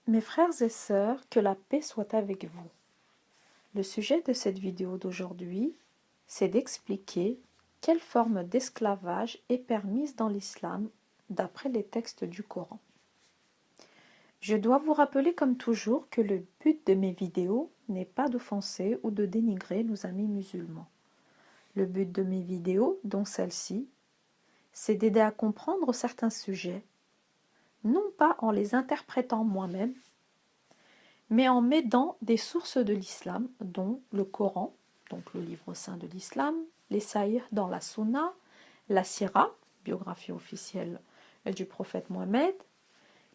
Mes frères et sœurs, que la paix soit avec vous. Le sujet de cette vidéo d'aujourd'hui, c'est d'expliquer quelle forme d'esclavage est permise dans l'islam d'après les textes du Coran. Je dois vous rappeler comme toujours que le but de mes vidéos n'est pas d'offenser ou de dénigrer nos amis musulmans. Le but de mes vidéos, dont celle-ci, c'est d'aider à comprendre certains sujets, non pas en les interprétant moi-même, mais en m'aidant des sources de l'islam, dont le Coran, donc le livre saint de l'islam, les sahirs dans la Sunna, la Sira, biographie officielle du prophète Mohammed,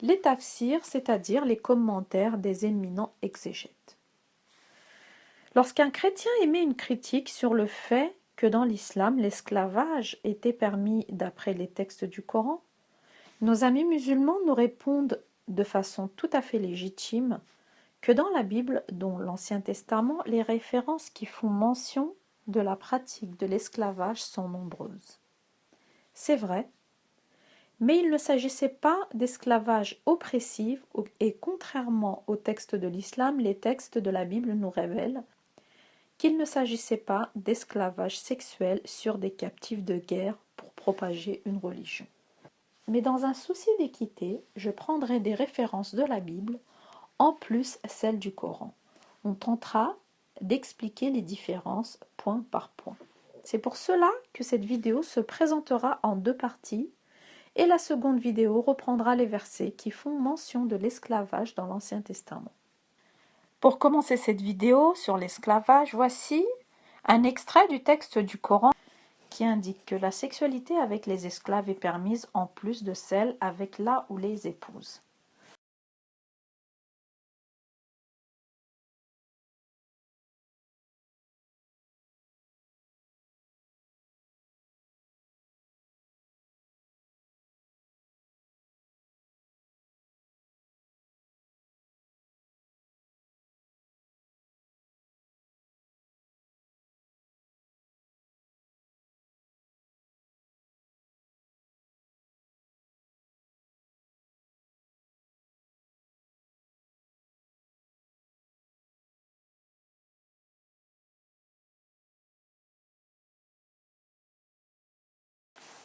les tafsirs, c'est-à-dire les commentaires des éminents exégètes. Lorsqu'un chrétien émet une critique sur le fait que dans l'islam, l'esclavage était permis d'après les textes du Coran, nos amis musulmans nous répondent de façon tout à fait légitime que dans la Bible, dont l'Ancien Testament, les références qui font mention de la pratique de l'esclavage sont nombreuses. C'est vrai, mais il ne s'agissait pas d'esclavage oppressif et contrairement aux textes de l'islam, les textes de la Bible nous révèlent qu'il ne s'agissait pas d'esclavage sexuel sur des captifs de guerre pour propager une religion. Mais dans un souci d'équité, je prendrai des références de la Bible en plus celle du Coran. On tentera d'expliquer les différences point par point. C'est pour cela que cette vidéo se présentera en deux parties et la seconde vidéo reprendra les versets qui font mention de l'esclavage dans l'Ancien Testament. Pour commencer cette vidéo sur l'esclavage, voici un extrait du texte du Coran qui indique que la sexualité avec les esclaves est permise en plus de celle avec la ou les épouses.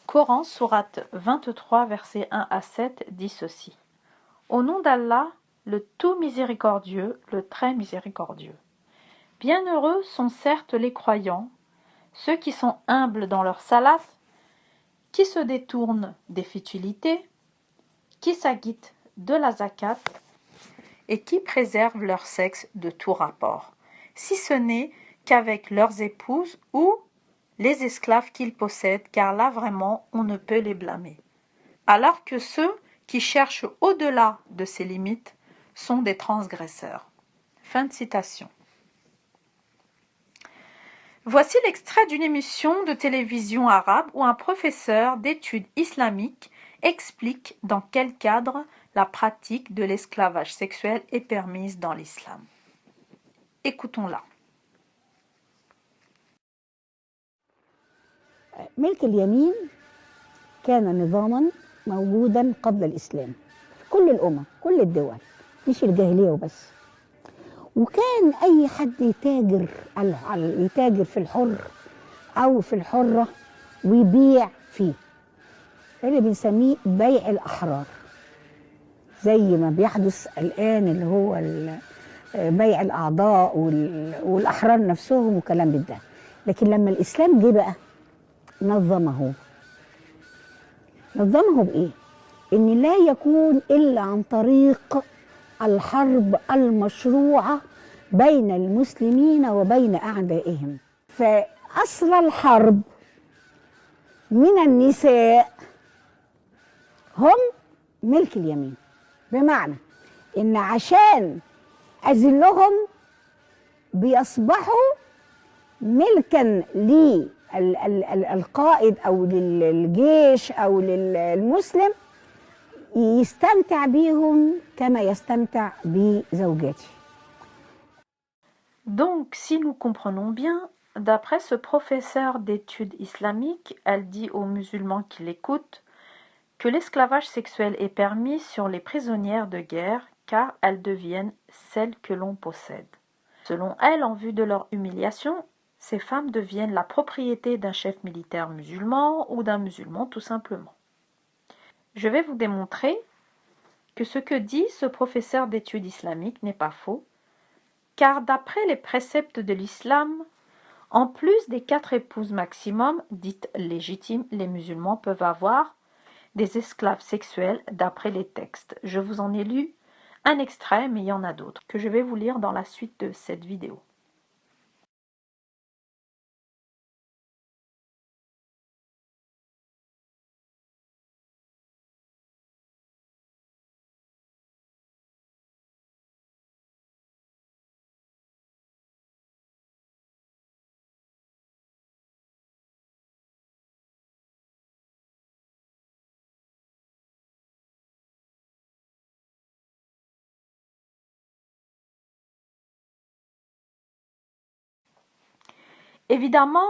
Coran, sourate 23, versets 1 à 7, dit ceci. Au nom d'Allah, le tout miséricordieux, le très miséricordieux. Bienheureux sont certes les croyants, ceux qui sont humbles dans leur salat, qui se détournent des futilités, qui s'acquittent de la zakat et qui préservent leur sexe de tout rapport, si ce n'est qu'avec leurs épouses ou les esclaves qu'ils possèdent, car là vraiment on ne peut les blâmer. Alors que ceux qui cherchent au-delà de ces limites sont des transgresseurs. Fin de citation. Voici l'extrait d'une émission de télévision arabe où un professeur d'études islamiques explique dans quel cadre la pratique de l'esclavage sexuel est permise dans l'islam. Écoutons-la. ملك اليمين كان نظاما موجودا قبل الإسلام في كل الأمم كل الدول مش الجاهلية وبس وكان أي حد يتاجر في الحر أو في الحرة ويبيع فيه اللي بنسميه بيع الأحرار زي ما بيحدث الآن اللي هو بيع الأعضاء والأحرار نفسهم وكلام من ده لكن لما الإسلام جه بقى نظمه بإيه؟ إن لا يكون إلا عن طريق الحرب المشروعة بين المسلمين وبين أعدائهم فأصل الحرب من النساء هم ملك اليمين بمعنى إن عشان أذلهم بيصبحوا ملكا للقائد أو للجيش أو للمسلم يستمتع بيهم كما يستمتع بزوجاته. Donc, si nous comprenons bien, d'après ce professeur d'études islamiques, elle dit aux musulmans qui l'écoutent que l'esclavage sexuel est permis sur les prisonnières de guerre car elles deviennent celles que l'on possède. Selon elle, en vue de leur humiliation, ces femmes deviennent la propriété d'un chef militaire musulman ou d'un musulman tout simplement. Je vais vous démontrer que ce que dit ce professeur d'études islamiques n'est pas faux, car d'après les préceptes de l'islam, en plus des 4 épouses maximum, dites légitimes, les musulmans peuvent avoir des esclaves sexuels d'après les textes. Je vous en ai lu un extrait, mais il y en a d'autres, que je vais vous lire dans la suite de cette vidéo. Évidemment,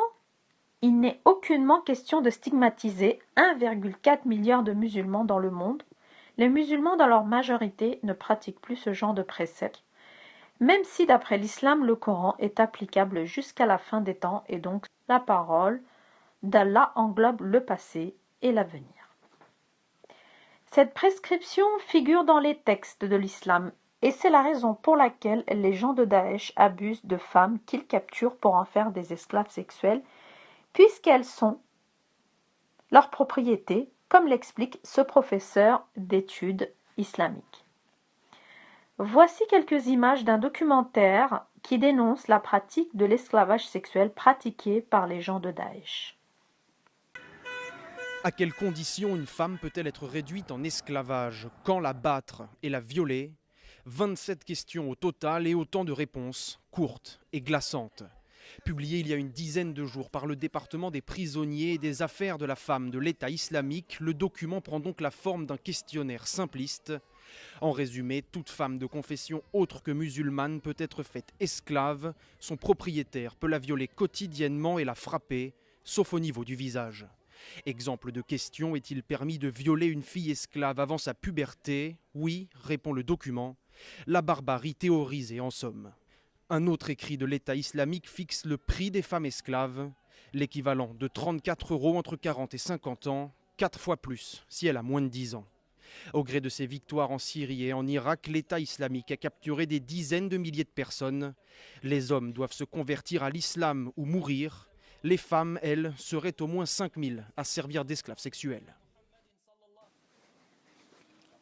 il n'est aucunement question de stigmatiser 1,4 milliard de musulmans dans le monde. Les musulmans, dans leur majorité, ne pratiquent plus ce genre de préceptes, même si d'après l'islam, le Coran est applicable jusqu'à la fin des temps et donc la parole d'Allah englobe le passé et l'avenir. Cette prescription figure dans les textes de l'islam et c'est la raison pour laquelle les gens de Daesh abusent de femmes qu'ils capturent pour en faire des esclaves sexuels puisqu'elles sont leur propriété, comme l'explique ce professeur d'études islamiques. Voici quelques images d'un documentaire qui dénonce la pratique de l'esclavage sexuel pratiqué par les gens de Daesh. À quelles conditions une femme peut-elle être réduite en esclavage? Quand la battre et la violer? 27 questions au total et autant de réponses, courtes et glaçantes. Publié il y a une dizaine de jours par le département des prisonniers et des affaires de la femme de l'État islamique, le document prend donc la forme d'un questionnaire simpliste. En résumé, toute femme de confession autre que musulmane peut être faite esclave, son propriétaire peut la violer quotidiennement et la frapper, sauf au niveau du visage. Exemple de question, est-il permis de violer une fille esclave avant sa puberté? Oui, répond le document. La barbarie théorisée en somme. Un autre écrit de l'État islamique fixe le prix des femmes esclaves, l'équivalent de 34 € entre 40 et 50 ans, 4 fois plus si elle a moins de 10 ans. Au gré de ses victoires en Syrie et en Irak, l'État islamique a capturé des dizaines de milliers de personnes. Les hommes doivent se convertir à l'islam ou mourir. Les femmes, elles, seraient au moins 5000 à servir d'esclaves sexuels.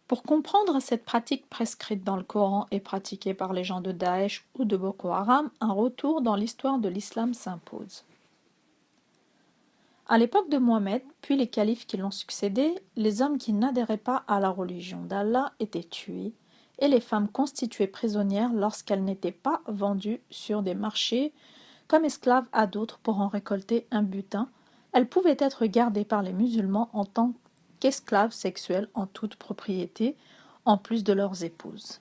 Pour comprendre cette pratique prescrite dans le Coran et pratiquée par les gens de Daesh ou de Boko Haram, un retour dans l'histoire de l'islam s'impose. À l'époque de Mohammed, puis les califes qui l'ont succédé, les hommes qui n'adhéraient pas à la religion d'Allah étaient tués et les femmes constituées prisonnières lorsqu'elles n'étaient pas vendues sur des marchés comme esclaves à d'autres pour en récolter un butin. Elles pouvaient être gardées par les musulmans en tant qu'esclaves sexuelles en toute propriété, en plus de leurs épouses.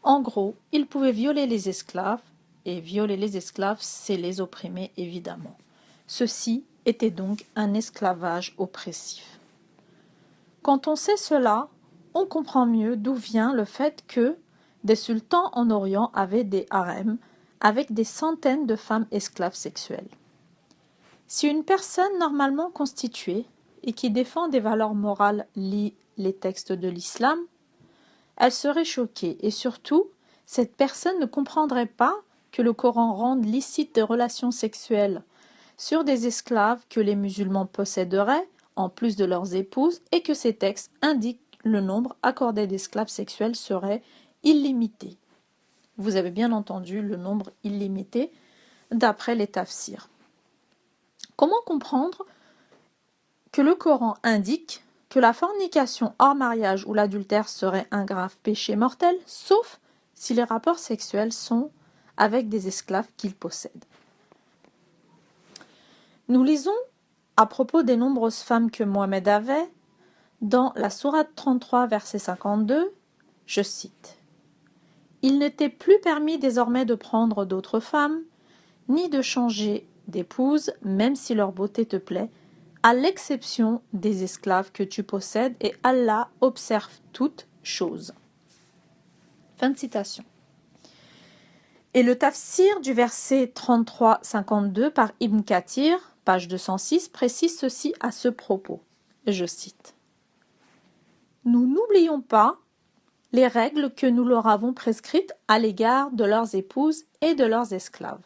En gros, ils pouvaient violer les esclaves, et violer les esclaves, c'est les opprimer évidemment. Ceci était donc un esclavage oppressif. Quand on sait cela, on comprend mieux d'où vient le fait que des sultans en Orient avaient des harems avec des centaines de femmes esclaves sexuelles. Si une personne normalement constituée et qui défend des valeurs morales lit les textes de l'islam, elle serait choquée et surtout, cette personne ne comprendrait pas que le Coran rende licite des relations sexuelles sur des esclaves que les musulmans posséderaient, en plus de leurs épouses, et que ces textes indiquent le nombre accordé d'esclaves sexuels serait illimité. Vous avez bien entendu le nombre illimité d'après les tafsirs. Comment comprendre que le Coran indique que la fornication hors mariage ou l'adultère serait un grave péché mortel, sauf si les rapports sexuels sont avec des esclaves qu'il possède. Nous lisons À propos des nombreuses femmes que Mohammed avait, dans la sourate 33, verset 52, je cite « Il ne t'est plus permis désormais de prendre d'autres femmes, ni de changer d'épouse, même si leur beauté te plaît, à l'exception des esclaves que tu possèdes, et Allah observe toutes choses. » Fin de citation. Et le tafsir du verset 33-52 par Ibn Kathir, page 206, précise ceci à ce propos. Je cite. « Nous n'oublions pas les règles que nous leur avons prescrites à l'égard de leurs épouses et de leurs esclaves.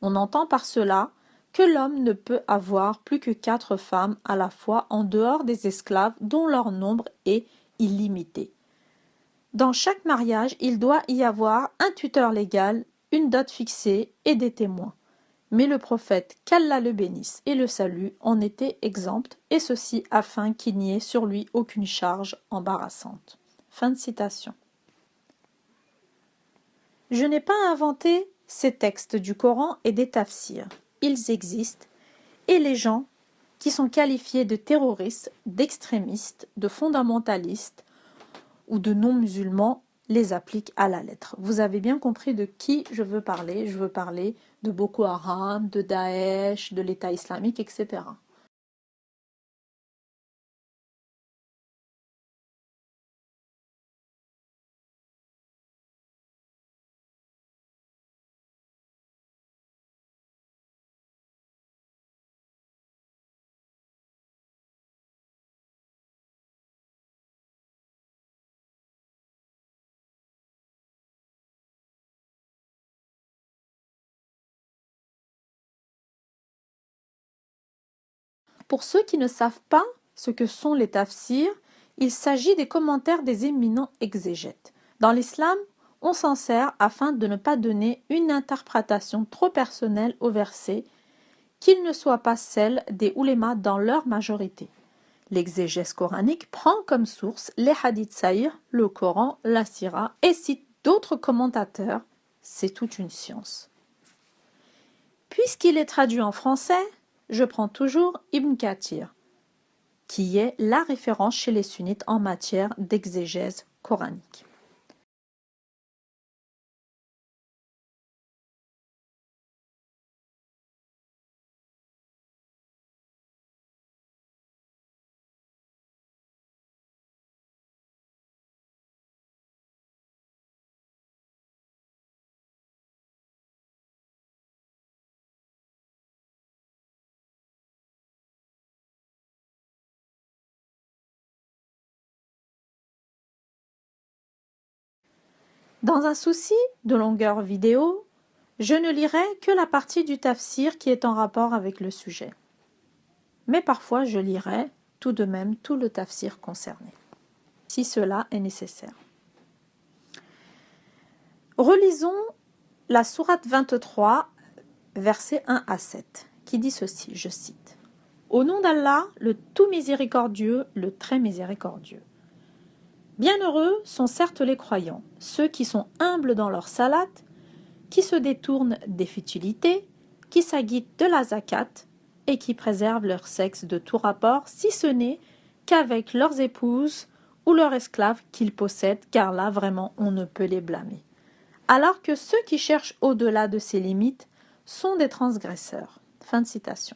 On entend par cela que l'homme ne peut avoir plus que 4 femmes à la fois en dehors des esclaves dont leur nombre est illimité. Dans chaque mariage, il doit y avoir un tuteur légal, une dot fixée et des témoins. Mais le prophète, qu'Allah le bénisse et le salue, en était exempt, et ceci afin qu'il n'y ait sur lui aucune charge embarrassante. » Fin de citation. Je n'ai pas inventé ces textes du Coran et des tafsirs. Ils existent, et les gens qui sont qualifiés de terroristes, d'extrémistes, de fondamentalistes ou de non-musulmans les appliquent à la lettre. Vous avez bien compris de qui je veux parler. Je veux parler de Boko Haram, de Daesh, de l'État islamique, etc. Pour ceux qui ne savent pas ce que sont les tafsirs, il s'agit des commentaires des éminents exégètes. Dans l'islam, on s'en sert afin de ne pas donner une interprétation trop personnelle au verset, qu'il ne soit pas celle des oulémas dans leur majorité. L'exégèse coranique prend comme source les hadiths sahih, le Coran, la Sira et cite d'autres commentateurs. C'est toute une science. Puisqu'il est traduit en français, je prends toujours Ibn Kathir, qui est la référence chez les sunnites en matière d'exégèse coranique. Dans un souci de longueur vidéo, je ne lirai que la partie du tafsir qui est en rapport avec le sujet. Mais parfois je lirai tout de même tout le tafsir concerné, si cela est nécessaire. Relisons la sourate 23, versets 1 à 7, qui dit ceci, je cite. « Au nom d'Allah, le tout miséricordieux, le très miséricordieux. Bienheureux sont certes les croyants, ceux qui sont humbles dans leur salat, qui se détournent des futilités, qui s'aguitent de la zakat et qui préservent leur sexe de tout rapport, si ce n'est qu'avec leurs épouses ou leurs esclaves qu'ils possèdent, car là vraiment on ne peut les blâmer. Alors que ceux qui cherchent au-delà de ces limites sont des transgresseurs. » Fin de citation.